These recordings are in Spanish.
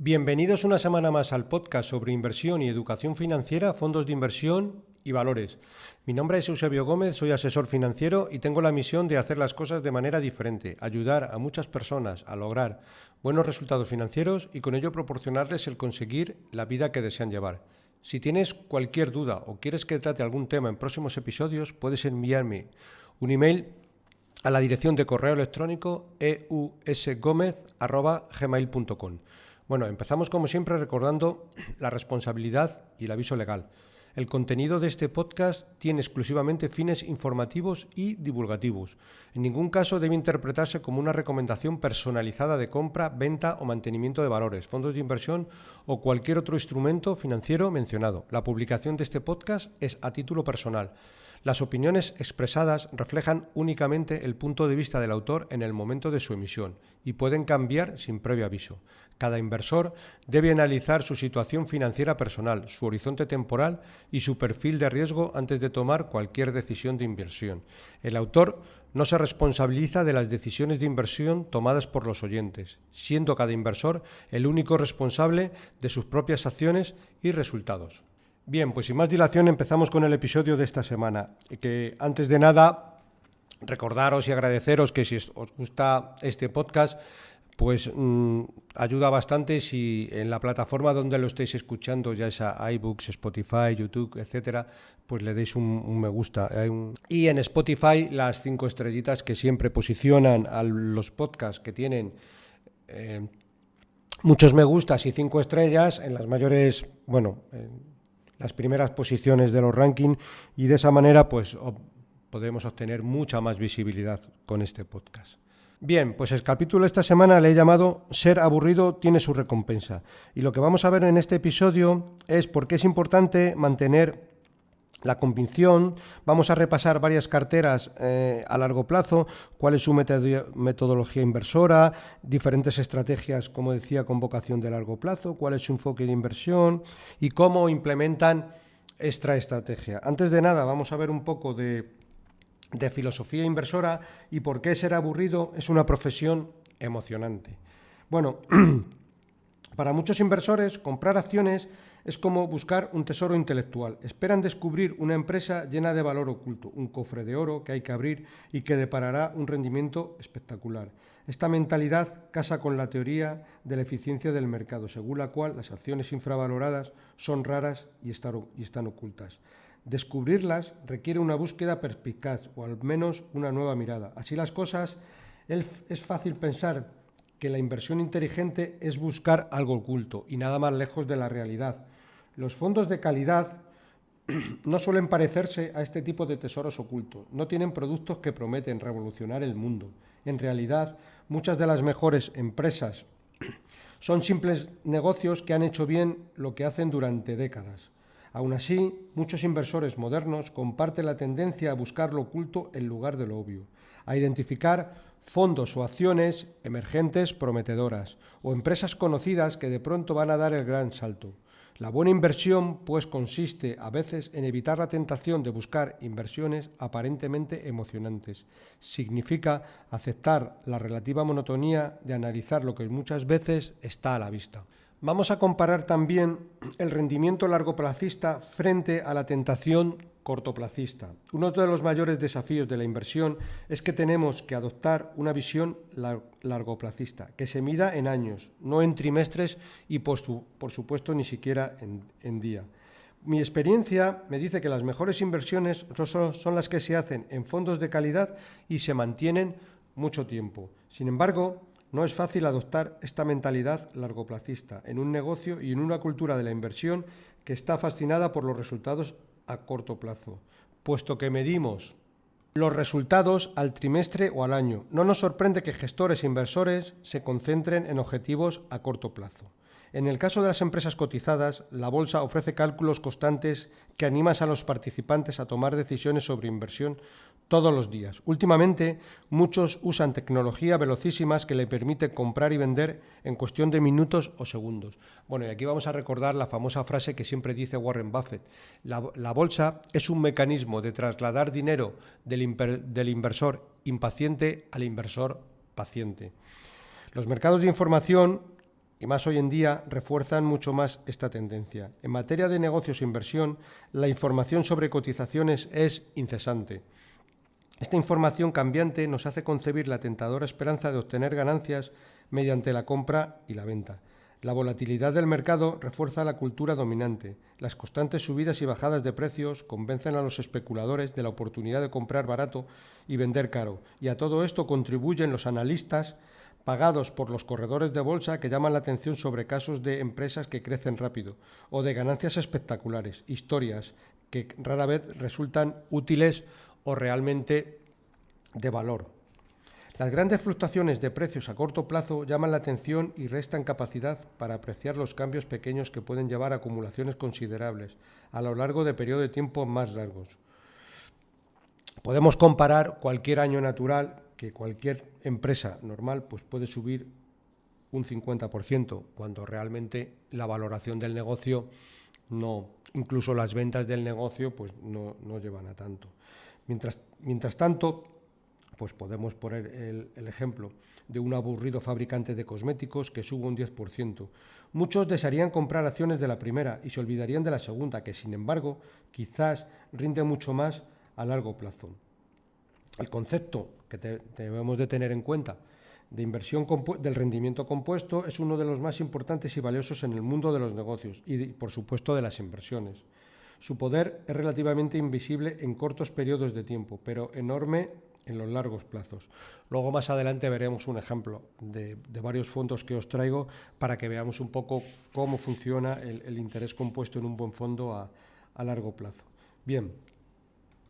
Bienvenidos una semana más al podcast sobre inversión y educación financiera, fondos de inversión y valores. Mi nombre es Eusebio Gómez, soy asesor financiero y tengo la misión de hacer las cosas de manera diferente, ayudar a muchas personas a lograr buenos resultados financieros y con ello proporcionarles el conseguir la vida que desean llevar. Si tienes cualquier duda o quieres que trate algún tema en próximos episodios, puedes enviarme un email a la dirección de correo electrónico eusgomez@gmail.com. Bueno, empezamos como siempre recordando la responsabilidad y el aviso legal. El contenido de este podcast tiene exclusivamente fines informativos y divulgativos. En ningún caso debe interpretarse como una recomendación personalizada de compra, venta o mantenimiento de valores, fondos de inversión o cualquier otro instrumento financiero mencionado. La publicación de este podcast es a título personal. Las opiniones expresadas reflejan únicamente el punto de vista del autor en el momento de su emisión y pueden cambiar sin previo aviso. Cada inversor debe analizar su situación financiera personal, su horizonte temporal y su perfil de riesgo antes de tomar cualquier decisión de inversión. El autor no se responsabiliza de las decisiones de inversión tomadas por los oyentes, siendo cada inversor el único responsable de sus propias acciones y resultados. Bien, pues sin más dilación empezamos con el episodio de esta semana, que antes de nada recordaros y agradeceros que si os gusta este podcast, pues ayuda bastante si en la plataforma donde lo estéis escuchando, ya sea iBooks, Spotify, YouTube, etcétera, pues le deis un me gusta. Y en Spotify las 5 estrellitas que siempre posicionan a los podcasts que tienen muchos me gustas y 5 estrellas en las mayores, las primeras posiciones de los rankings, y de esa manera pues podremos obtener mucha más visibilidad con este podcast. Bien, pues el capítulo de esta semana le he llamado Ser aburrido tiene su recompensa, y lo que vamos a ver en este episodio es por qué es importante mantener la convicción. Vamos a repasar varias carteras a largo plazo, cuál es su metodología inversora, diferentes estrategias, como decía, con vocación de largo plazo, cuál es su enfoque de inversión y cómo implementan esta estrategia. Antes de nada, vamos a ver un poco de filosofía inversora y por qué ser aburrido es una profesión emocionante. Bueno, para muchos inversores, comprar acciones es como buscar un tesoro intelectual. Esperan descubrir una empresa llena de valor oculto, un cofre de oro que hay que abrir y que deparará un rendimiento espectacular. Esta mentalidad casa con la teoría de la eficiencia del mercado, según la cual las acciones infravaloradas son raras y están ocultas. Descubrirlas requiere una búsqueda perspicaz o al menos una nueva mirada. Así las cosas, es fácil pensar que la inversión inteligente es buscar algo oculto y nada más lejos de la realidad. Los fondos de calidad no suelen parecerse a este tipo de tesoros ocultos. No tienen productos que prometen revolucionar el mundo. En realidad, muchas de las mejores empresas son simples negocios que han hecho bien lo que hacen durante décadas. Aún así, muchos inversores modernos comparten la tendencia a buscar lo oculto en lugar de lo obvio, a identificar fondos o acciones emergentes prometedoras o empresas conocidas que de pronto van a dar el gran salto. La buena inversión, pues, consiste a veces en evitar la tentación de buscar inversiones aparentemente emocionantes. Significa aceptar la relativa monotonía de analizar lo que muchas veces está a la vista. Vamos a comparar también el rendimiento largoplacista frente a la tentación cortoplacista. Uno de los mayores desafíos de la inversión es que tenemos que adoptar una visión largoplacista, que se mida en años, no en trimestres y por supuesto ni siquiera en día. Mi experiencia me dice que las mejores inversiones son las que se hacen en fondos de calidad y se mantienen mucho tiempo. Sin embargo, no es fácil adoptar esta mentalidad largoplacista en un negocio y en una cultura de la inversión que está fascinada por los resultados a corto plazo, puesto que medimos los resultados al trimestre o al año. No nos sorprende que gestores e inversores se concentren en objetivos a corto plazo. En el caso de las empresas cotizadas, la bolsa ofrece cálculos constantes que animan a los participantes a tomar decisiones sobre inversión todos los días. Últimamente, muchos usan tecnología velocísimas que le permite comprar y vender en cuestión de minutos o segundos. Bueno, y aquí vamos a recordar la famosa frase que siempre dice Warren Buffett. La bolsa es un mecanismo de trasladar dinero del inversor impaciente al inversor paciente. Los mercados de información y más hoy en día, refuerzan mucho más esta tendencia. En materia de negocios e inversión, la información sobre cotizaciones es incesante. Esta información cambiante nos hace concebir la tentadora esperanza de obtener ganancias mediante la compra y la venta. La volatilidad del mercado refuerza la cultura dominante. Las constantes subidas y bajadas de precios convencen a los especuladores de la oportunidad de comprar barato y vender caro. Y a todo esto contribuyen los analistas pagados por los corredores de bolsa que llaman la atención sobre casos de empresas que crecen rápido o de ganancias espectaculares, historias que rara vez resultan útiles o realmente de valor. Las grandes fluctuaciones de precios a corto plazo llaman la atención y restan capacidad para apreciar los cambios pequeños que pueden llevar a acumulaciones considerables a lo largo de periodos de tiempo más largos. Podemos comparar cualquier año natural que cualquier empresa normal pues puede subir un 50% cuando realmente la valoración del negocio no, incluso las ventas del negocio pues no llevan a tanto. Mientras tanto, pues podemos poner el ejemplo de un aburrido fabricante de cosméticos que sube un 10%. Muchos desearían comprar acciones de la primera y se olvidarían de la segunda, que sin embargo quizás rinde mucho más a largo plazo. El concepto que debemos de tener en cuenta de inversión del rendimiento compuesto es uno de los más importantes y valiosos en el mundo de los negocios y, por supuesto, de las inversiones. Su poder es relativamente invisible en cortos periodos de tiempo, pero enorme en los largos plazos. Luego más adelante veremos un ejemplo de varios fondos que os traigo para que veamos un poco cómo funciona el interés compuesto en un buen fondo a largo plazo. Bien,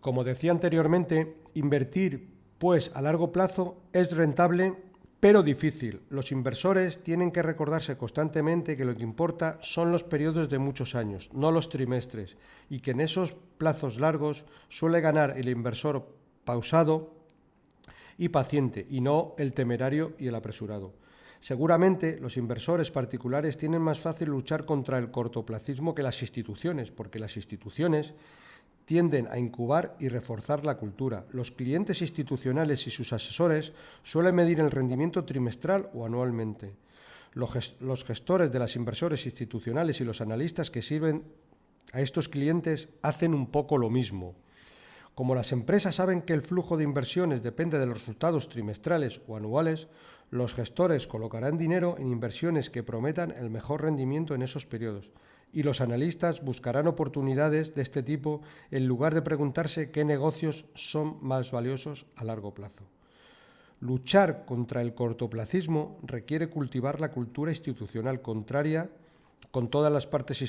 como decía anteriormente, invertir pues a largo plazo es rentable pero difícil. Los inversores tienen que recordarse constantemente que lo que importa son los periodos de muchos años, no los trimestres, y que en esos plazos largos suele ganar el inversor pausado y paciente, y no el temerario y el apresurado. Seguramente los inversores particulares tienen más fácil luchar contra el cortoplacismo que las instituciones, porque las instituciones tienden a incubar y reforzar la cultura. Los clientes institucionales y sus asesores suelen medir el rendimiento trimestral o anualmente. Los gestores de las inversores institucionales y los analistas que sirven a estos clientes hacen un poco lo mismo. Como las empresas saben que el flujo de inversiones depende de los resultados trimestrales o anuales, los gestores colocarán dinero en inversiones que prometan el mejor rendimiento en esos periodos. Y los analistas buscarán oportunidades de este tipo en lugar de preguntarse qué negocios son más valiosos a largo plazo. Luchar contra el cortoplacismo requiere cultivar la cultura institucional contraria con todas las partes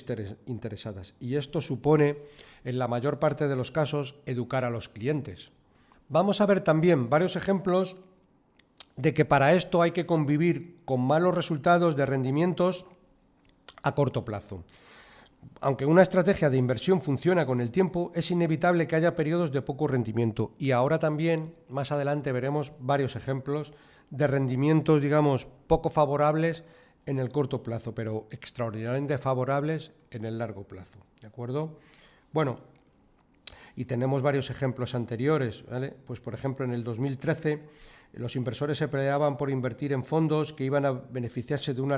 interesadas, y esto supone, en la mayor parte de los casos, educar a los clientes. Vamos a ver también varios ejemplos de que para esto hay que convivir con malos resultados de rendimientos a corto plazo. Aunque una estrategia de inversión funciona con el tiempo, es inevitable que haya periodos de poco rendimiento. Y ahora también, más adelante, veremos varios ejemplos de rendimientos, digamos, poco favorables en el corto plazo, pero extraordinariamente favorables en el largo plazo. ¿De acuerdo? Bueno, y tenemos varios ejemplos anteriores, ¿vale? Pues, por ejemplo, en el 2013, los inversores se peleaban por invertir en fondos que iban a beneficiarse de una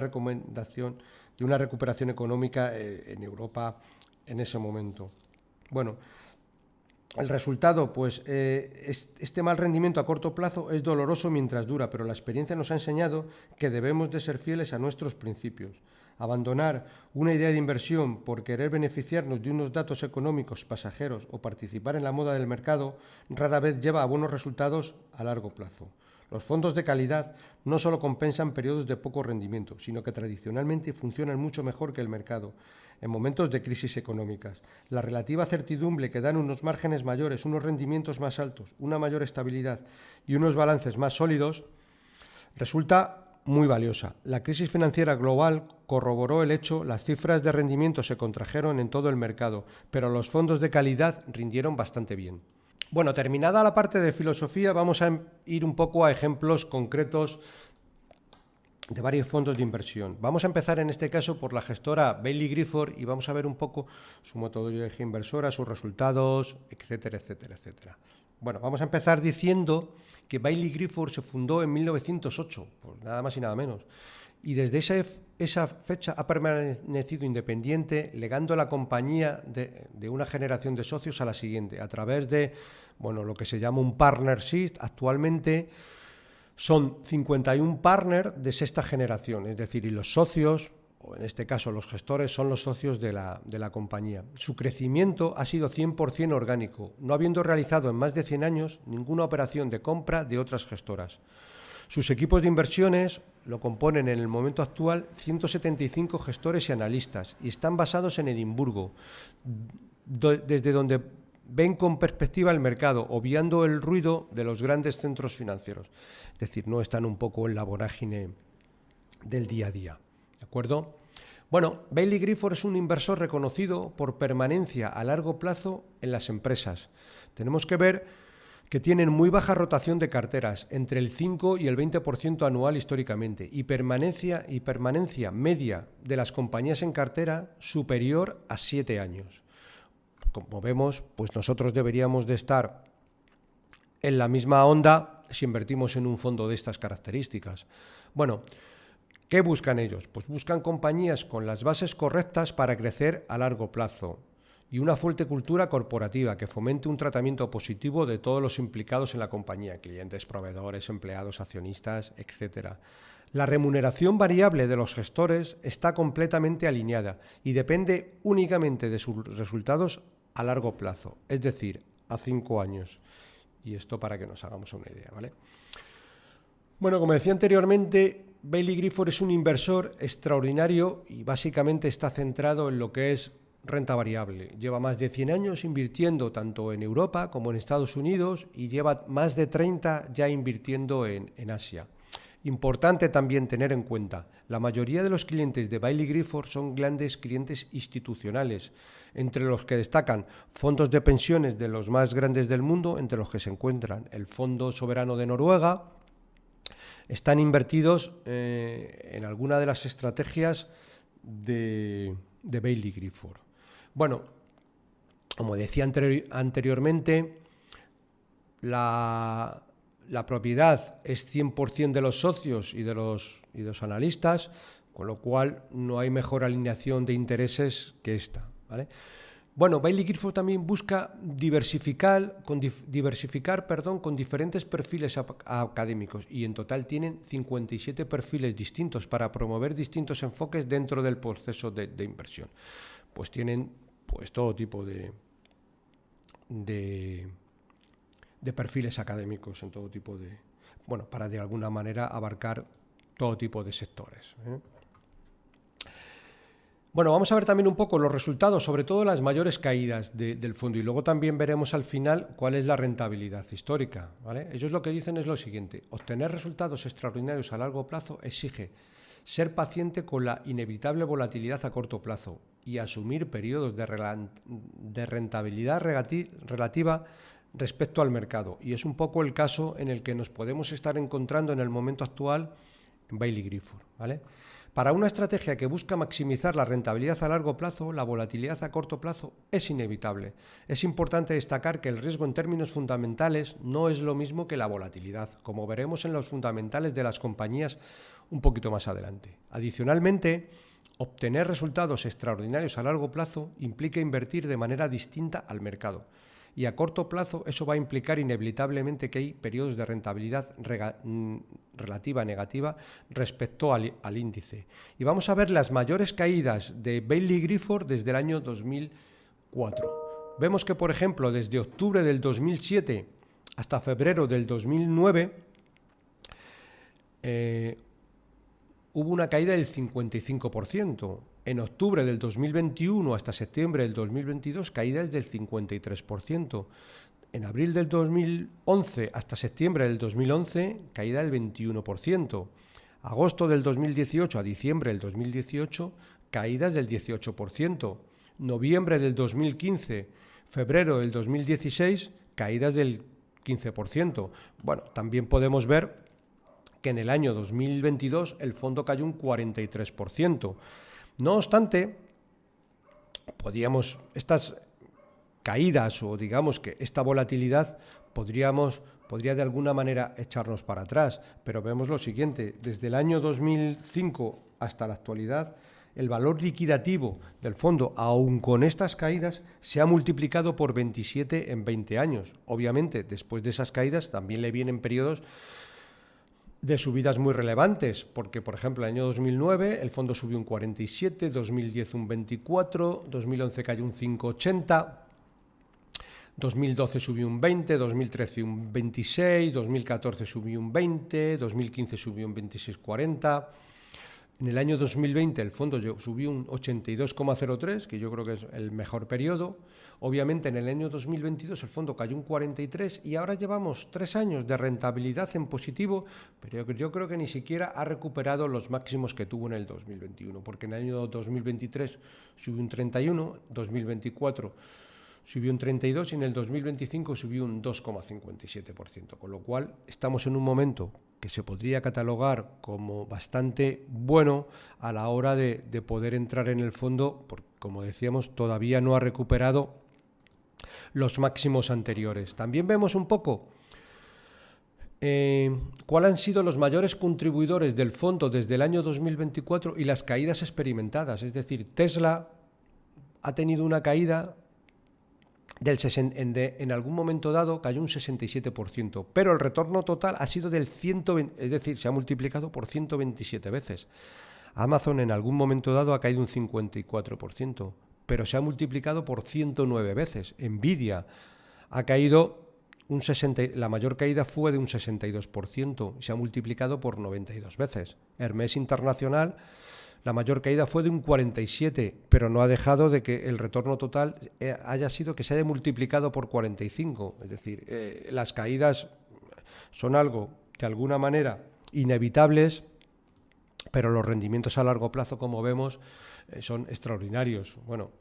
recuperación económica en Europa en ese momento. Bueno, el resultado, pues este mal rendimiento a corto plazo es doloroso mientras dura, pero la experiencia nos ha enseñado que debemos de ser fieles a nuestros principios. Abandonar una idea de inversión por querer beneficiarnos de unos datos económicos pasajeros o participar en la moda del mercado rara vez lleva a buenos resultados a largo plazo. Los fondos de calidad no solo compensan periodos de poco rendimiento, sino que tradicionalmente funcionan mucho mejor que el mercado en momentos de crisis económicas. La relativa certidumbre que dan unos márgenes mayores, unos rendimientos más altos, una mayor estabilidad y unos balances más sólidos resulta muy valiosa. La crisis financiera global corroboró el hecho, las cifras de rendimiento se contrajeron en todo el mercado, pero los fondos de calidad rindieron bastante bien. Bueno, terminada la parte de filosofía, vamos a ir un poco a ejemplos concretos de varios fondos de inversión. Vamos a empezar en este caso por la gestora Baillie Gifford y vamos a ver un poco su metodología inversora, sus resultados, etcétera, etcétera, etcétera. Bueno, vamos a empezar diciendo que Baillie Gifford se fundó en 1908, pues nada más y nada menos. y desde esa fecha ha permanecido independiente, legando la compañía de una generación de socios a la siguiente, a través de lo que se llama un partnership. Actualmente son 51 partners de sexta generación, es decir, y los socios, o en este caso los gestores, son los socios de la compañía. Su crecimiento ha sido 100% orgánico, no habiendo realizado en más de 100 años ninguna operación de compra de otras gestoras. Sus equipos de inversiones lo componen en el momento actual 175 gestores y analistas y están basados en Edimburgo, desde donde ven con perspectiva el mercado, obviando el ruido de los grandes centros financieros. Es decir, no están un poco en la vorágine del día a día. ¿De acuerdo? Bueno, Baillie Gifford es un inversor reconocido por permanencia a largo plazo en las empresas. Tenemos que ver que tienen muy baja rotación de carteras, entre el 5 y el 20% anual históricamente, y permanencia media de las compañías en cartera superior a 7 años. Como vemos, pues nosotros deberíamos de estar en la misma onda si invertimos en un fondo de estas características. Bueno, ¿qué buscan ellos? Pues buscan compañías con las bases correctas para crecer a largo plazo y una fuerte cultura corporativa que fomente un tratamiento positivo de todos los implicados en la compañía, clientes, proveedores, empleados, accionistas, etc. La remuneración variable de los gestores está completamente alineada y depende únicamente de sus resultados a largo plazo, es decir, a 5 años. Y esto para que nos hagamos una idea, ¿vale? Bueno, como decía anteriormente, Baillie Gifford es un inversor extraordinario y básicamente está centrado en lo que es renta variable. Lleva más de 100 años invirtiendo tanto en Europa como en Estados Unidos y lleva más de 30 ya invirtiendo en Asia. Importante también tener en cuenta, la mayoría de los clientes de Baillie Gifford son grandes clientes institucionales, entre los que destacan fondos de pensiones de los más grandes del mundo, entre los que se encuentran el Fondo Soberano de Noruega. Están invertidos en alguna de las estrategias de Baillie Gifford. Bueno, como decía anteriormente, la propiedad es 100% de los socios y de los analistas, con lo cual no hay mejor alineación de intereses que esta, ¿vale? Bueno, Baillie Gifford también busca diversificar con diferentes perfiles académicos y en total tienen 57 perfiles distintos para promover distintos enfoques dentro del proceso de inversión. Pues tienen todo tipo de perfiles académicos en todo tipo de... para de alguna manera abarcar todo tipo de sectores, ¿eh? Bueno, vamos a ver también un poco los resultados, sobre todo las mayores caídas del fondo, y luego también veremos al final cuál es la rentabilidad histórica, ¿vale? Ellos lo que dicen es lo siguiente: obtener resultados extraordinarios a largo plazo exige ser paciente con la inevitable volatilidad a corto plazo y asumir periodos de rentabilidad relativa respecto al mercado. Y es un poco el caso en el que nos podemos estar encontrando en el momento actual en Baillie Gifford, ¿vale? Para una estrategia que busca maximizar la rentabilidad a largo plazo, la volatilidad a corto plazo es inevitable. Es importante destacar que el riesgo en términos fundamentales no es lo mismo que la volatilidad, como veremos en los fundamentales de las compañías un poquito más adelante. Adicionalmente, obtener resultados extraordinarios a largo plazo implica invertir de manera distinta al mercado. Y a corto plazo eso va a implicar inevitablemente que hay periodos de rentabilidad relativa negativa respecto al índice. Y vamos a ver las mayores caídas de Baillie Gifford desde el año 2004. Vemos que, por ejemplo, desde octubre del 2007 hasta febrero del 2009 hubo una caída del 55%. En octubre del 2021 hasta septiembre del 2022, caídas del 53%. En abril del 2011 hasta septiembre del 2011, caída del 21%. Agosto del 2018 a diciembre del 2018, caídas del 18%. Noviembre del 2015, febrero del 2016, caídas del 15%. Bueno, también podemos ver que en el año 2022 el fondo cayó un 43%. No obstante, estas caídas o digamos que esta volatilidad podríamos podría de alguna manera echarnos para atrás, pero vemos lo siguiente, desde el año 2005 hasta la actualidad, el valor liquidativo del fondo, aun con estas caídas, se ha multiplicado por 27 en 20 años. Obviamente, después de esas caídas también le vienen periodos de subidas muy relevantes, porque, por ejemplo, en el año 2009 el fondo subió un 47, 2010 un 24, 2011 cayó un 5,80, 2012 subió un 20, 2013 un 26, 2014 subió un 20, 2015 subió un 26,40. En el año 2020 el fondo subió un 82,03, que yo creo que es el mejor periodo. Obviamente en el año 2022 el fondo cayó un 43 y ahora llevamos 3 años de rentabilidad en positivo, pero yo creo que ni siquiera ha recuperado los máximos que tuvo en el 2021, porque en el año 2023 subió un 31, 2024 subió un 32 y en el 2025 subió un 2,57%, con lo cual estamos en un momento que se podría catalogar como bastante bueno a la hora de poder entrar en el fondo, porque, como decíamos, todavía no ha recuperado los máximos anteriores. También vemos un poco cuáles han sido los mayores contribuidores del fondo desde el año 2024 y las caídas experimentadas. Es decir, Tesla ha tenido una caída en algún momento dado cayó un 67%, pero el retorno total ha sido del 120, es decir, se ha multiplicado por 127 veces. Amazon en algún momento dado ha caído un 54%, pero se ha multiplicado por 109 veces. Nvidia ha caído la mayor caída fue de un 62%, se ha multiplicado por 92 veces. Hermès Internacional, la mayor caída fue de un 47, pero no ha dejado de que el retorno total haya sido que se haya multiplicado por 45. Es decir, las caídas son algo de alguna manera inevitables, pero los rendimientos a largo plazo, como vemos, son extraordinarios. Bueno,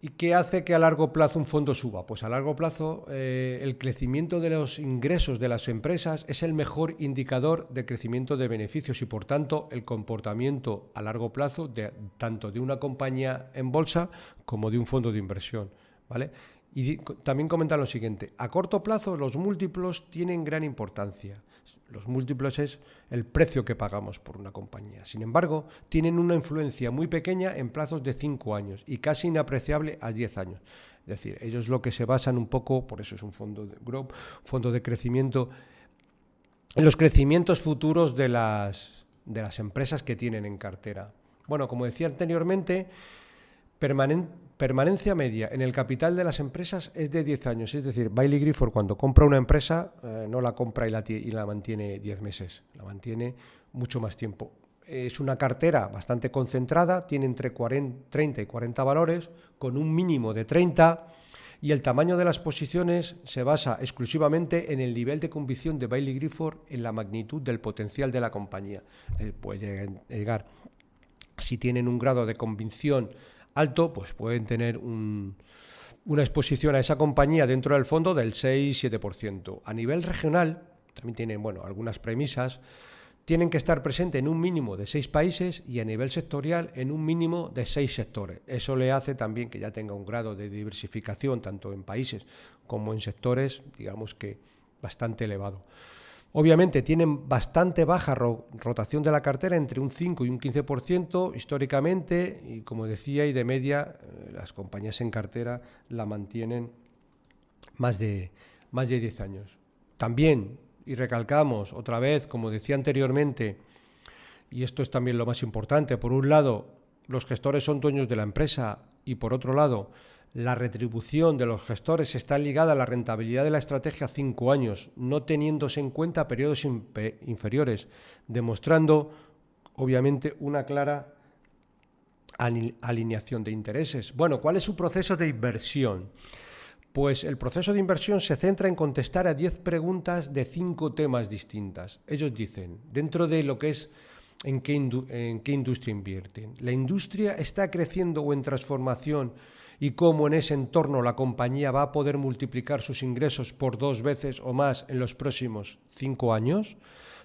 ¿y qué hace que a largo plazo un fondo suba? Pues a largo plazo el crecimiento de los ingresos de las empresas es el mejor indicador de crecimiento de beneficios y, por tanto, el comportamiento a largo plazo tanto de una compañía en bolsa como de un fondo de inversión, ¿vale? Y también comentan lo siguiente: a corto plazo los múltiplos tienen gran importancia. Los múltiplos es el precio que pagamos por una compañía. Sin embargo, tienen una influencia muy pequeña en plazos de 5 años y casi inapreciable a 10 años. Es decir, ellos lo que se basan un poco, por eso es un fondo de growth, fondo de crecimiento, en los crecimientos futuros de las empresas que tienen en cartera. Bueno, como decía anteriormente, permanencia media en el capital de las empresas es de 10 años. Es decir, Baillie Gifford, cuando compra una empresa, no la compra y la mantiene 10 meses, la mantiene mucho más tiempo. Es una cartera bastante concentrada, tiene entre 30 y 40 valores, con un mínimo de 30, y el tamaño de las posiciones se basa exclusivamente en el nivel de convicción de Baillie Gifford en la magnitud del potencial de la compañía. Puede llegar, si tienen un grado de convicción alto, pues pueden tener una exposición a esa compañía dentro del fondo del 6-7%. A nivel regional, también tienen algunas premisas, tienen que estar presentes en un mínimo de 6 países y a nivel sectorial en un mínimo de 6 sectores. Eso le hace también que ya tenga un grado de diversificación tanto en países como en sectores, digamos que bastante elevado. Obviamente tienen bastante baja rotación de la cartera, entre un 5 y un 15% históricamente, y como decía, y de media las compañías en cartera la mantienen más de 10 años. También, y recalcamos otra vez, como decía anteriormente, y esto es también lo más importante, por un lado, los gestores son dueños de la empresa y por otro lado, la retribución de los gestores está ligada a la rentabilidad de la estrategia a 5 años, no teniéndose en cuenta periodos inferiores, demostrando, obviamente, una clara alineación de intereses. Bueno, ¿cuál es su proceso de inversión? Pues el proceso de inversión se centra en contestar a 10 preguntas de 5 temas distintas. Ellos dicen, dentro de lo que es en qué industria invierten. ¿La industria está creciendo o en transformación? Y cómo en ese entorno la compañía va a poder multiplicar sus ingresos por 2 veces o más en los próximos 5 años.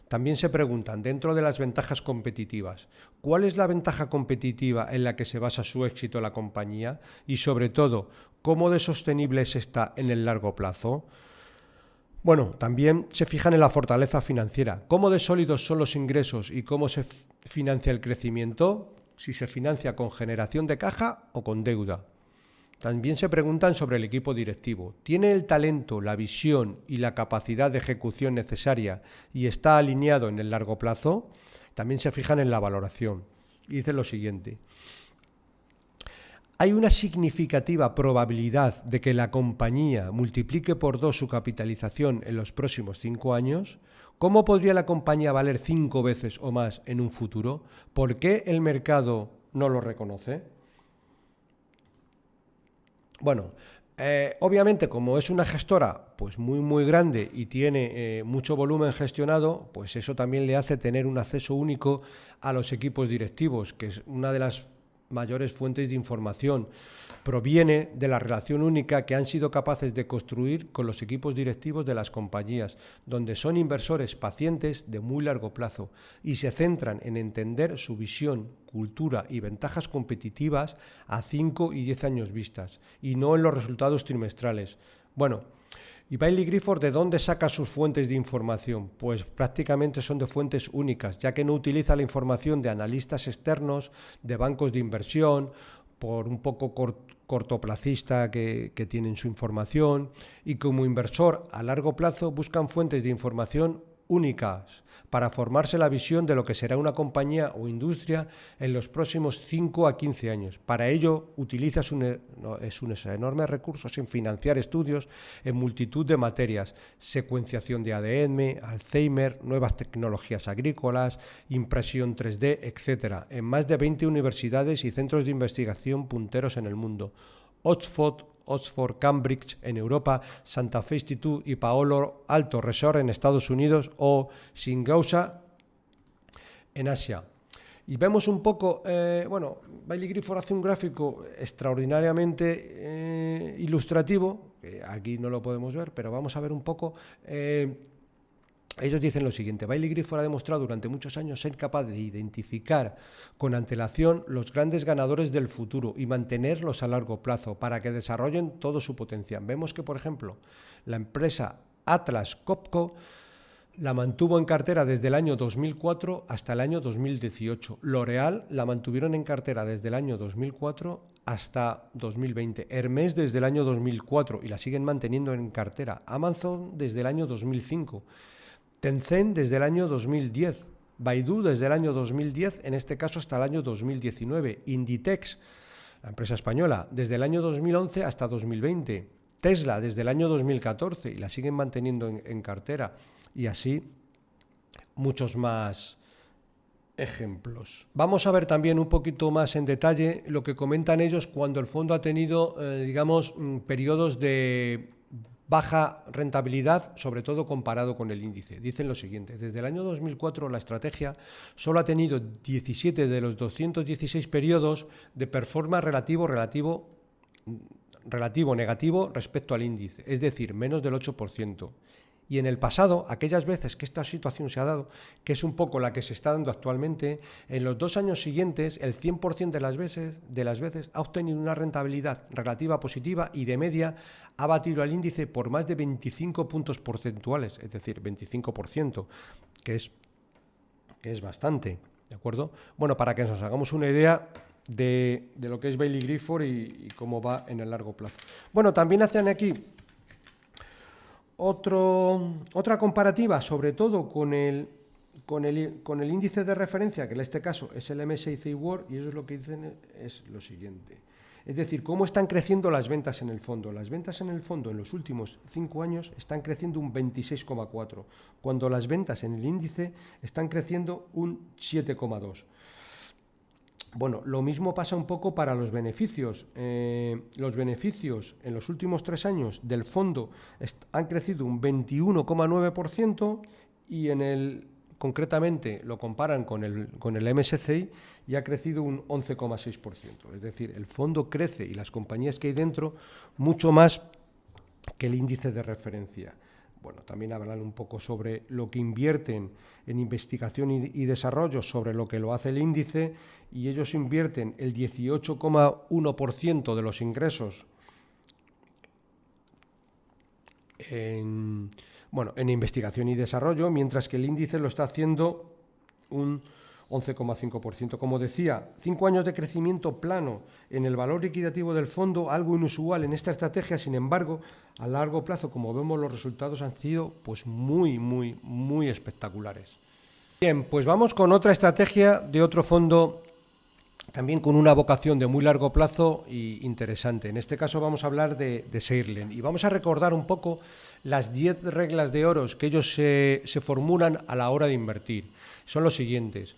También se preguntan, dentro de las ventajas competitivas, ¿cuál es la ventaja competitiva en la que se basa su éxito la compañía? Y sobre todo, ¿cómo de sostenible es esta en el largo plazo? Bueno, también se fijan en la fortaleza financiera. ¿Cómo de sólidos son los ingresos y cómo se financia el crecimiento? Si se financia con generación de caja o con deuda. También se preguntan sobre el equipo directivo. ¿Tiene el talento, la visión y la capacidad de ejecución necesaria y está alineado en el largo plazo? También se fijan en la valoración. Y dice lo siguiente. Hay una significativa probabilidad de que la compañía multiplique por 2 su capitalización en los próximos 5 años. ¿Cómo podría la compañía valer 5 veces o más en un futuro? ¿Por qué el mercado no lo reconoce? Bueno, obviamente como es una gestora pues muy grande y tiene mucho volumen gestionado, pues eso también le hace tener un acceso único a los equipos directivos, que es una de las mayores fuentes de información. Proviene de la relación única que han sido capaces de construir con los equipos directivos de las compañías, donde son inversores pacientes de muy largo plazo y se centran en entender su visión, cultura y ventajas competitivas a 5 y 10 años vistas, y no en los resultados trimestrales. Bueno, ¿y Baillie Gifford de dónde saca sus fuentes de información? Pues prácticamente son de fuentes únicas, ya que no utiliza la información de analistas externos, de bancos de inversión, por un poco cortoplacista que tienen su información, y como inversor a largo plazo buscan fuentes de información únicas para formarse la visión de lo que será una compañía o industria en los próximos 5 a 15 años. Para ello utiliza sus enormes recursos en financiar estudios en multitud de materias: secuenciación de ADN, Alzheimer, nuevas tecnologías agrícolas, impresión 3D, etc., en más de 20 universidades y centros de investigación punteros en el mundo. Oxford, Cambridge en Europa, Santa Fe Institute y Palo Alto Resort en Estados Unidos o Singapur en Asia. Y vemos un poco, Baillie Gifford hace un gráfico extraordinariamente ilustrativo, que aquí no lo podemos ver, pero vamos a ver un poco. Ellos dicen lo siguiente: Baillie Gifford ha demostrado durante muchos años ser capaz de identificar con antelación los grandes ganadores del futuro y mantenerlos a largo plazo para que desarrollen todo su potencial. Vemos que, por ejemplo, la empresa Atlas Copco la mantuvo en cartera desde el año 2004 hasta el año 2018. L'Oréal la mantuvieron en cartera desde el año 2004 hasta 2020. Hermès desde el año 2004 y la siguen manteniendo en cartera. Amazon desde el año 2005. Tencent desde el año 2010, Baidu desde el año 2010, en este caso hasta el año 2019, Inditex, la empresa española, desde el año 2011 hasta 2020, Tesla desde el año 2014 y la siguen manteniendo en cartera, y así muchos más ejemplos. Vamos a ver también un poquito más en detalle lo que comentan ellos cuando el fondo ha tenido, periodos de baja rentabilidad, sobre todo comparado con el índice. Dicen lo siguiente: desde el año 2004 la estrategia solo ha tenido 17 de los 216 periodos de performance relativo negativo respecto al índice, es decir, menos del 8%. Y en el pasado, aquellas veces que esta situación se ha dado, que es un poco la que se está dando actualmente, en los 2 años siguientes el 100% de las veces ha obtenido una rentabilidad relativa positiva y de media ha batido al índice por más de 25 puntos porcentuales, es decir, 25%, que es bastante, ¿de acuerdo? Bueno, para que nos hagamos una idea de lo que es Baillie Gifford y cómo va en el largo plazo. Bueno, también hacen aquí otra comparativa, sobre todo con el índice de referencia, que en este caso es el MSCI World, y ellos lo que dicen es lo siguiente. Es decir, cómo están creciendo las ventas en el fondo. Las ventas en el fondo en los últimos 5 años están creciendo un 26,4%, cuando las ventas en el índice están creciendo un 7,2%. Bueno, lo mismo pasa un poco para los beneficios. Los beneficios en los últimos 3 años del fondo han crecido un 21,9% y concretamente lo comparan con el MSCI y ha crecido un 11,6%. Es decir, el fondo crece y las compañías que hay dentro mucho más que el índice de referencia. bueno, también hablan un poco sobre lo que invierten en investigación y desarrollo, sobre lo que lo hace el índice, y ellos invierten el 18,1% de los ingresos en investigación y desarrollo, mientras que el índice lo está haciendo un 11,5%. Como decía, 5 años de crecimiento plano en el valor liquidativo del fondo, algo inusual en esta estrategia. Sin embargo, a largo plazo, como vemos, los resultados han sido pues muy espectaculares. Bien, pues vamos con otra estrategia de otro fondo también con una vocación de muy largo plazo y interesante. En este caso vamos a hablar de Shearlen y vamos a recordar un poco las 10 reglas de oro que ellos se formulan a la hora de invertir. Son los siguientes.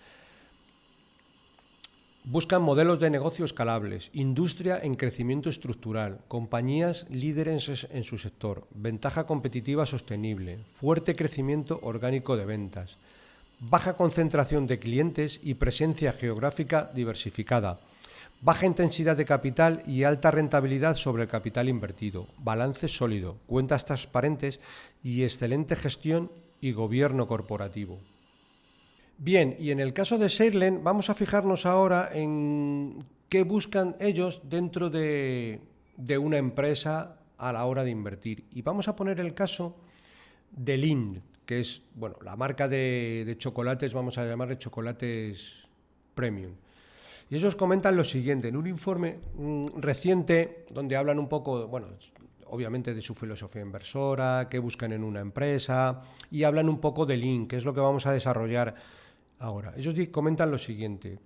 Buscan modelos de negocio escalables, industria en crecimiento estructural, compañías líderes en su sector, ventaja competitiva sostenible, fuerte crecimiento orgánico de ventas, baja concentración de clientes y presencia geográfica diversificada, baja intensidad de capital y alta rentabilidad sobre el capital invertido, balance sólido, cuentas transparentes y excelente gestión y gobierno corporativo. Bien, y en el caso de Shearlen vamos a fijarnos ahora en qué buscan ellos dentro de una empresa a la hora de invertir. Y vamos a poner el caso de Lindt, que es la marca de chocolates, vamos a llamarle chocolates premium. Y ellos comentan lo siguiente, en un informe reciente donde hablan un poco, obviamente de su filosofía inversora, qué buscan en una empresa, y hablan un poco de Lindt, que es lo que vamos a desarrollar ahora. Ellos comentan lo siguiente.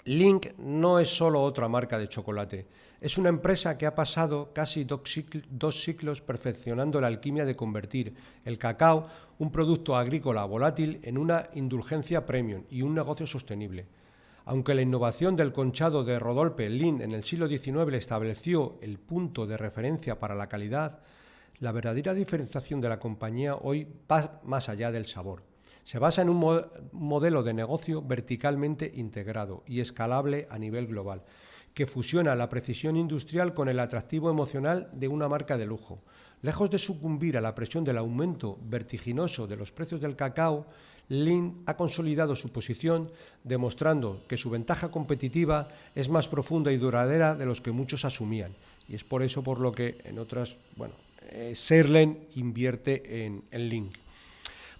Lindt no es solo otra marca de chocolate, es una empresa que ha pasado casi 2 siglos perfeccionando la alquimia de convertir el cacao, un producto agrícola volátil, en una indulgencia premium y un negocio sostenible. Aunque la innovación del conchado de Rodolphe Lindt en el siglo XIX le estableció el punto de referencia para la calidad, la verdadera diferenciación de la compañía hoy va más allá del sabor. Se basa en un modelo de negocio verticalmente integrado y escalable a nivel global, que fusiona la precisión industrial con el atractivo emocional de una marca de lujo. Lejos de sucumbir a la presión del aumento vertiginoso de los precios del cacao, Lindt ha consolidado su posición, demostrando que su ventaja competitiva es más profunda y duradera de los que muchos asumían. Y es por eso por lo que Shearlen invierte en Lindt.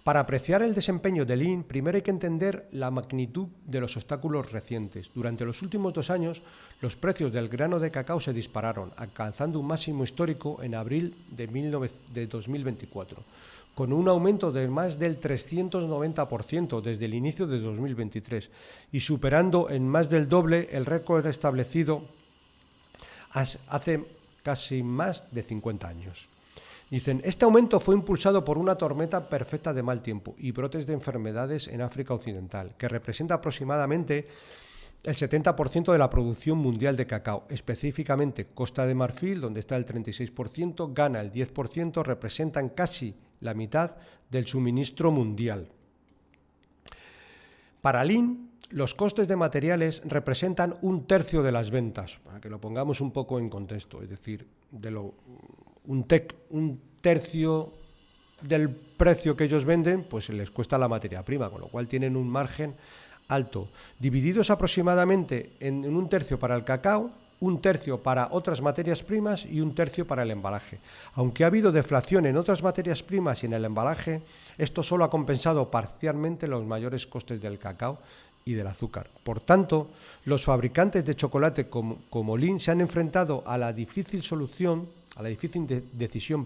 Para apreciar el desempeño de Lindt, primero hay que entender la magnitud de los obstáculos recientes. Durante los últimos 2 años, los precios del grano de cacao se dispararon, alcanzando un máximo histórico en abril de 2024, con un aumento de más del 390% desde el inicio de 2023 y superando en más del doble el récord establecido hace casi más de 50 años. Dicen, este aumento fue impulsado por una tormenta perfecta de mal tiempo y brotes de enfermedades en África Occidental, que representa aproximadamente el 70% de la producción mundial de cacao. Específicamente, Costa de Marfil, donde está el 36%, Ghana el 10%, representan casi la mitad del suministro mundial. Para Lindt, los costes de materiales representan 1/3 de las ventas, para que lo pongamos un poco en contexto, es decir, un tercio del precio que ellos venden, pues se les cuesta la materia prima, con lo cual tienen un margen alto, divididos aproximadamente en 1/3 para el cacao, 1/3 para otras materias primas y 1/3 para el embalaje. Aunque ha habido deflación en otras materias primas y en el embalaje, esto solo ha compensado parcialmente los mayores costes del cacao y del azúcar. Por tanto, los fabricantes de chocolate como Lindt se han enfrentado a la difícil decisión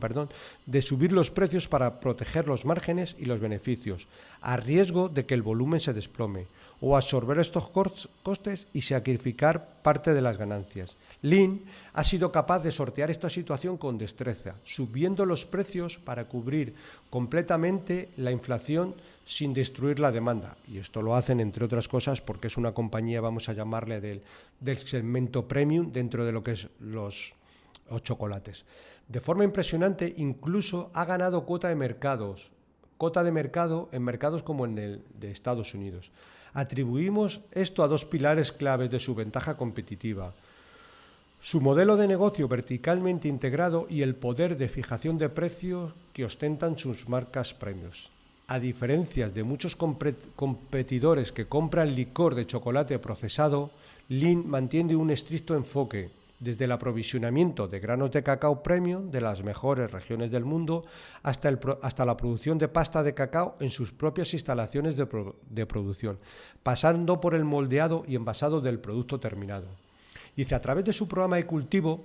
de subir los precios para proteger los márgenes y los beneficios, a riesgo de que el volumen se desplome, o absorber estos costes y sacrificar parte de las ganancias. Lindt ha sido capaz de sortear esta situación con destreza, subiendo los precios para cubrir completamente la inflación sin destruir la demanda. Y esto lo hacen, entre otras cosas, porque es una compañía, vamos a llamarle, del segmento premium dentro de lo que es los chocolates. De forma impresionante, incluso ha ganado cuota de mercado en mercados como el de Estados Unidos. Atribuimos esto a 2 pilares claves de su ventaja competitiva: Su modelo de negocio verticalmente integrado y el poder de fijación de precios que ostentan sus marcas premios. A diferencia de muchos competidores que compran licor de chocolate procesado, Lindt mantiene un estricto enfoque desde el aprovisionamiento de granos de cacao premium de las mejores regiones del mundo hasta la producción de pasta de cacao en sus propias instalaciones de producción, pasando por el moldeado y envasado del producto terminado. Dice, a través de su programa de cultivo,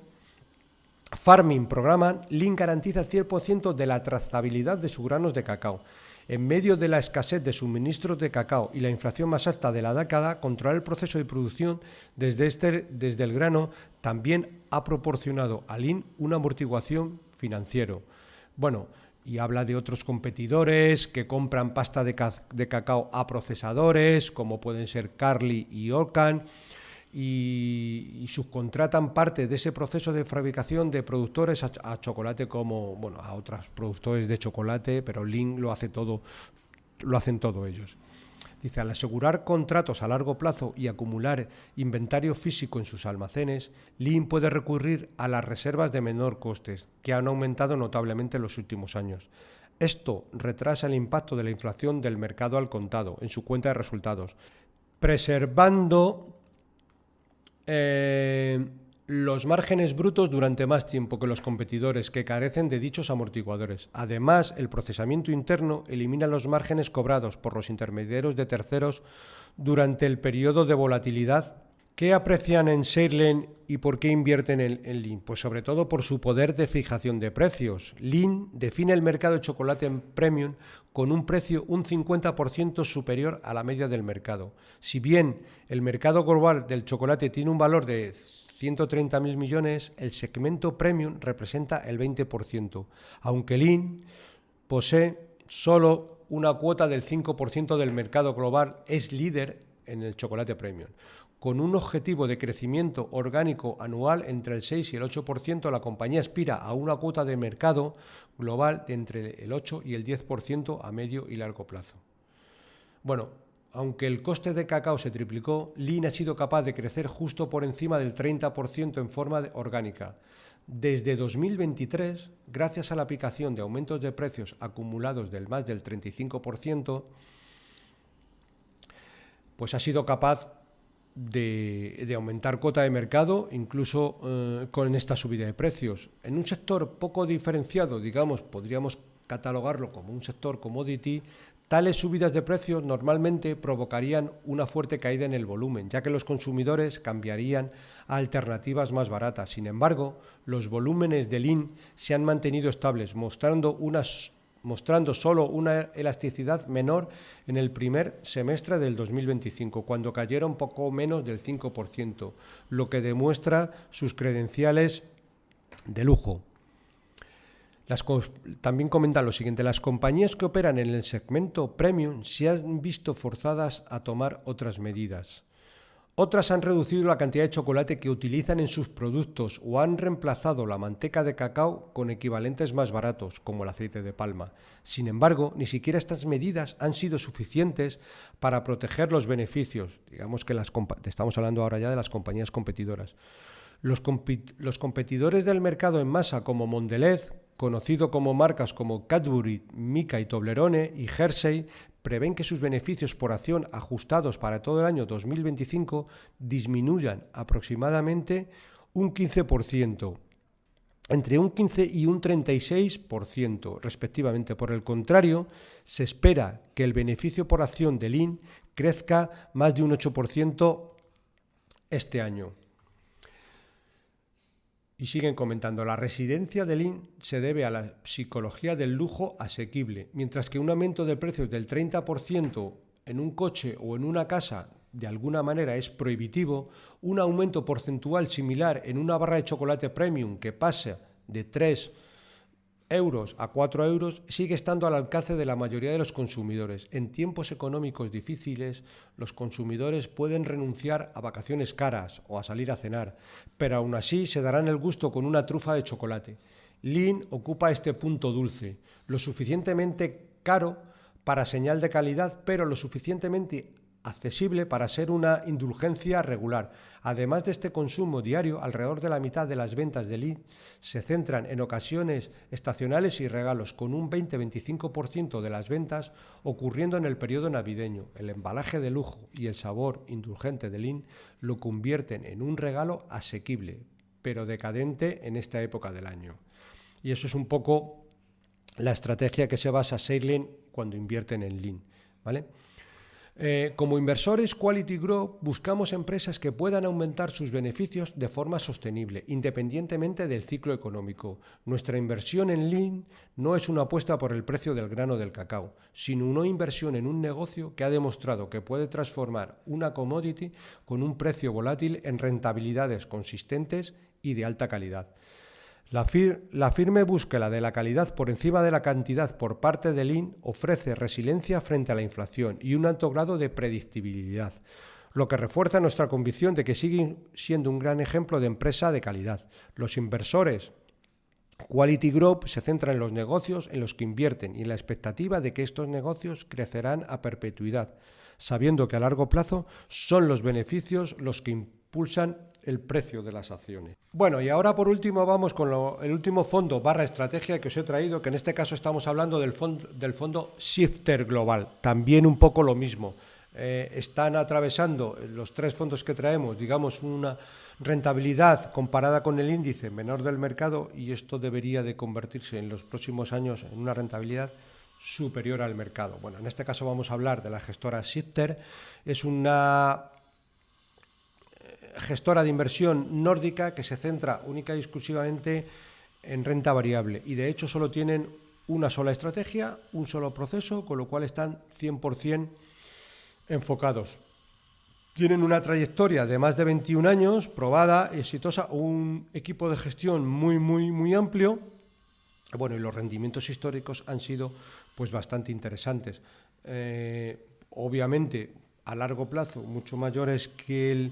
Farming Program, Lindt garantiza el 100% de la trazabilidad de sus granos de cacao. En medio de la escasez de suministros de cacao y la inflación más alta de la década, controlar el proceso de producción desde el grano también ha proporcionado a Lindt una amortiguación financiero. Bueno, y habla de otros competidores que compran pasta de cacao a procesadores, como pueden ser Carly y Orcan, y subcontratan parte de ese proceso de fabricación de productores a chocolate como, bueno, a otros productores de chocolate, pero Lindt lo hacen todo ellos. Dice, al asegurar contratos a largo plazo y acumular inventario físico en sus almacenes, Lindt puede recurrir a las reservas de menor costes, que han aumentado notablemente en los últimos años. Esto retrasa el impacto de la inflación del mercado al contado en su cuenta de resultados, preservando los márgenes brutos durante más tiempo que los competidores que carecen de dichos amortiguadores. Además, el procesamiento interno elimina los márgenes cobrados por los intermediarios de terceros durante el periodo de volatilidad. ¿Qué aprecian en Shearlen y por qué invierten en Lindt? Pues sobre todo por su poder de fijación de precios. Lindt define el mercado de chocolate en premium con un precio un 50% superior a la media del mercado. Si bien el mercado global del chocolate tiene un valor de 130.000 millones, el segmento premium representa el 20%, aunque Lindt posee solo una cuota del 5% del mercado global, es líder en el chocolate premium. Con un objetivo de crecimiento orgánico anual entre el 6 y el 8%, la compañía aspira a una cuota de mercado global de entre el 8 y el 10% a medio y largo plazo. Bueno, aunque el coste de cacao se triplicó, Lindt ha sido capaz de crecer justo por encima del 30% en forma orgánica. Desde 2023, gracias a la aplicación de aumentos de precios acumulados del más del 35%, pues ha sido capaz de aumentar cuota de mercado, incluso con esta subida de precios. En un sector poco diferenciado, digamos, podríamos catalogarlo como un sector commodity, tales subidas de precios normalmente provocarían una fuerte caída en el volumen, ya que los consumidores cambiarían a alternativas más baratas. Sin embargo, los volúmenes de Lindt se han mantenido estables, mostrando solo una elasticidad menor en el primer semestre del 2025, cuando cayeron poco menos del 5%, lo que demuestra sus credenciales de lujo. También comentan lo siguiente: las compañías que operan en el segmento premium se han visto forzadas a tomar otras medidas. Otras han reducido la cantidad de chocolate que utilizan en sus productos o han reemplazado la manteca de cacao con equivalentes más baratos, como el aceite de palma. Sin embargo, ni siquiera estas medidas han sido suficientes para proteger los beneficios. Digamos que estamos hablando ahora ya de las compañías competidoras. Los competidores del mercado en masa como Mondelez, conocido como marcas como Cadbury, Milka y Toblerone y Hershey, prevén que sus beneficios por acción ajustados para todo el año 2025 disminuyan aproximadamente un 15%, entre un 15 y un 36% respectivamente. Por el contrario, se espera que el beneficio por acción de Lindt crezca más de un 8% este año. Y siguen comentando, la residencia de Lindt se debe a la psicología del lujo asequible, mientras que un aumento de precios del 30% en un coche o en una casa de alguna manera es prohibitivo, un aumento porcentual similar en una barra de chocolate premium que pasa de 3 euros a 4 euros sigue estando al alcance de la mayoría de los consumidores. En tiempos económicos difíciles, los consumidores pueden renunciar a vacaciones caras o a salir a cenar, pero aún así se darán el gusto con una trufa de chocolate. Lindt ocupa este punto dulce, lo suficientemente caro para señal de calidad, pero lo suficientemente accesible para ser una indulgencia regular. Además de este consumo diario, alrededor de la mitad de las ventas de Lean se centran en ocasiones estacionales y regalos, con un 20-25% de las ventas ocurriendo en el periodo navideño. El embalaje de lujo y el sabor indulgente de Lean lo convierten en un regalo asequible, pero decadente en esta época del año. Y eso es un poco la estrategia que se basa Seilen cuando invierten en Lean, ¿vale? Como inversores Quality Growth buscamos empresas que puedan aumentar sus beneficios de forma sostenible, independientemente del ciclo económico. Nuestra inversión en Lean no es una apuesta por el precio del grano del cacao, sino una inversión en un negocio que ha demostrado que puede transformar una commodity con un precio volátil en rentabilidades consistentes y de alta calidad. La firme búsqueda de la calidad por encima de la cantidad por parte de Lean ofrece resiliencia frente a la inflación y un alto grado de predictibilidad, lo que refuerza nuestra convicción de que sigue siendo un gran ejemplo de empresa de calidad. Los inversores Quality Growth se centran en los negocios en los que invierten y en la expectativa de que estos negocios crecerán a perpetuidad, sabiendo que a largo plazo son los beneficios los que impulsan el precio de las acciones. Bueno, y ahora por último vamos con el último fondo / estrategia que os he traído, que en este caso estamos hablando del fondo Shifter Global. También un poco lo mismo. Están atravesando los tres fondos que traemos, digamos, una rentabilidad comparada con el índice menor del mercado, y esto debería de convertirse en los próximos años en una rentabilidad superior al mercado. Bueno, en este caso vamos a hablar de la gestora Shifter. Es una gestora de inversión nórdica que se centra única y exclusivamente en renta variable, y de hecho solo tienen una sola estrategia, un solo proceso, con lo cual están 100% enfocados. Tienen una trayectoria de más de 21 años, probada, exitosa, un equipo de gestión muy amplio. Bueno, y los rendimientos históricos han sido pues bastante interesantes. Obviamente, a largo plazo, mucho mayores que el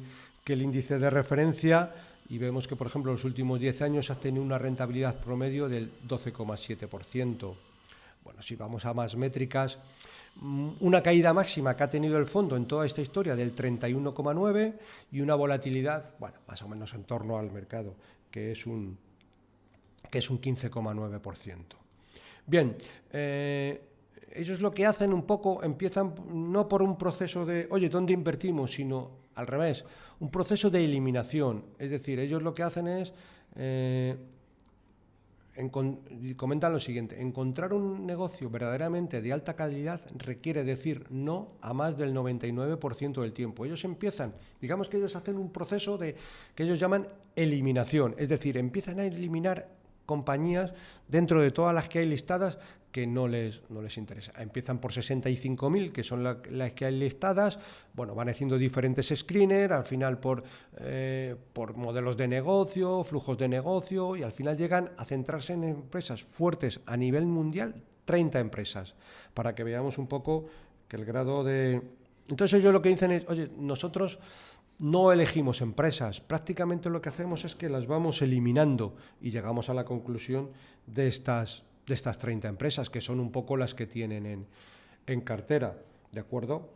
índice de referencia, y vemos que, por ejemplo, en los últimos 10 años ha tenido una rentabilidad promedio del 12,7%. Bueno, si vamos a más métricas, una caída máxima que ha tenido el fondo en toda esta historia del 31,9% y una volatilidad, bueno, más o menos en torno al mercado, que es un 15,9%. Bien, ellos lo que hacen un poco, empiezan no por un proceso de, oye, ¿dónde invertimos?, sino al revés, un proceso de eliminación. Es decir, ellos lo que hacen es, comentan lo siguiente: encontrar un negocio verdaderamente de alta calidad requiere decir no a más del 99% del tiempo. Ellos empiezan, digamos que ellos hacen un proceso que ellos llaman eliminación, es decir, empiezan a eliminar compañías dentro de todas las que hay listadas que no les interesa. Empiezan por 65.000, que son las que hay listadas. Bueno, van haciendo diferentes screeners, al final por modelos de negocio, flujos de negocio, y al final llegan a centrarse en empresas fuertes a nivel mundial, 30 empresas, para que veamos un poco que el grado de... Entonces ellos lo que dicen es, oye, nosotros no elegimos empresas, prácticamente lo que hacemos es que las vamos eliminando, y llegamos a la conclusión de estas 30 empresas, que son un poco las que tienen en cartera, ¿de acuerdo?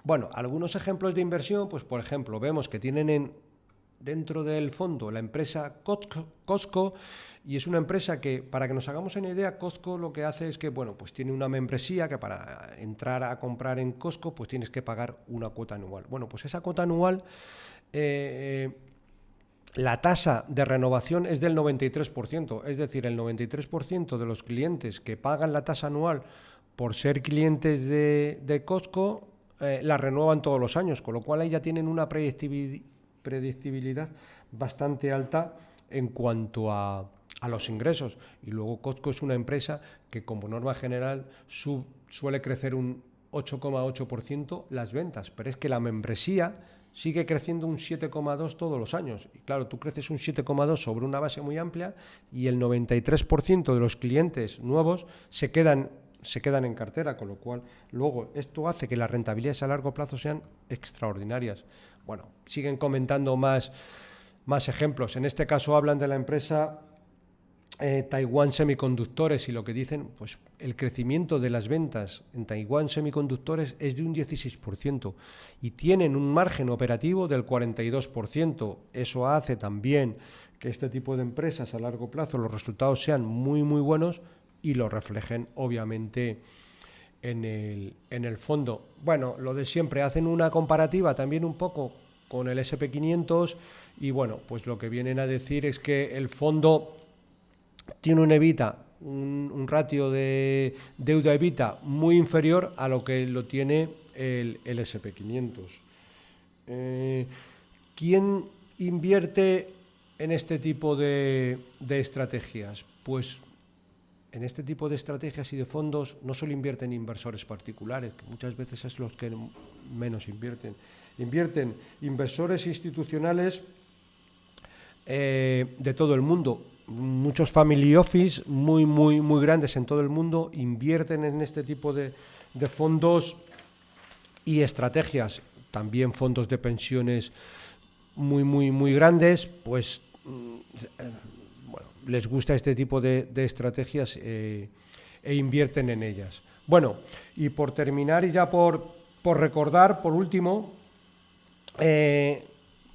Bueno, algunos ejemplos de inversión, pues por ejemplo, vemos que tienen dentro del fondo la empresa Costco, y es una empresa que, para que nos hagamos una idea, Costco lo que hace es que, bueno, pues tiene una membresía que para entrar a comprar en Costco, pues tienes que pagar una cuota anual. Bueno, pues esa cuota anual, la tasa de renovación es del 93%, es decir, el 93% de los clientes que pagan la tasa anual por ser clientes de Costco, la renuevan todos los años, con lo cual ahí ya tienen una predictibilidad bastante alta en cuanto a los ingresos. Y luego Costco es una empresa que, como norma general, suele crecer un 8,8% las ventas, pero es que la membresía sigue creciendo un 7,2% todos los años. Y claro, tú creces un 7,2% sobre una base muy amplia, y el 93% de los clientes nuevos se quedan en cartera, con lo cual luego esto hace que las rentabilidades a largo plazo sean extraordinarias. Bueno, siguen comentando más ejemplos. En este caso hablan de la empresa Taiwán Semiconductores, y lo que dicen, pues el crecimiento de las ventas en Taiwán Semiconductores es de un 16% y tienen un margen operativo del 42%. Eso hace también que este tipo de empresas a largo plazo los resultados sean muy muy buenos y lo reflejen obviamente en el fondo. Bueno, lo de siempre, hacen una comparativa también un poco con el SP500 y bueno, pues lo que vienen a decir es que el fondo tiene un EBITDA, un ratio de deuda EBITDA muy inferior a lo que lo tiene el SP500. ¿Quién invierte en este tipo de estrategias? Pues en este tipo de estrategias y de fondos no solo invierten inversores particulares, que muchas veces es los que menos invierten. Invierten inversores institucionales de todo el mundo. Muchos family office muy grandes en todo el mundo invierten en este tipo de fondos y estrategias. También fondos de pensiones muy grandes, pues bueno, les gusta este tipo de estrategias e invierten en ellas. Bueno, y por terminar y ya por recordar, por último,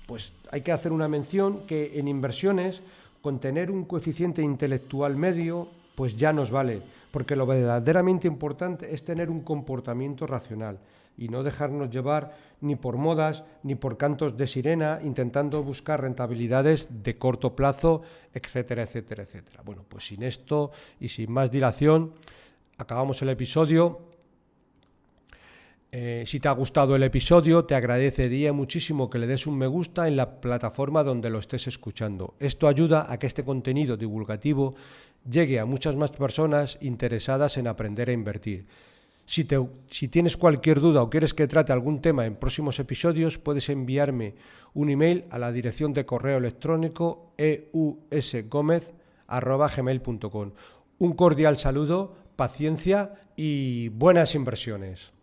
pues hay que hacer una mención que en inversiones, con tener un coeficiente intelectual medio, pues ya nos vale, porque lo verdaderamente importante es tener un comportamiento racional y no dejarnos llevar ni por modas ni por cantos de sirena, intentando buscar rentabilidades de corto plazo, etcétera, etcétera, etcétera. Bueno, pues sin esto y sin más dilación, acabamos el episodio. Si te ha gustado el episodio, te agradecería muchísimo que le des un me gusta en la plataforma donde lo estés escuchando. Esto ayuda a que este contenido divulgativo llegue a muchas más personas interesadas en aprender a invertir. Si tienes cualquier duda o quieres que trate algún tema en próximos episodios, puedes enviarme un email a la dirección de correo electrónico eusgomez@gmail.com. Un cordial saludo, paciencia y buenas inversiones.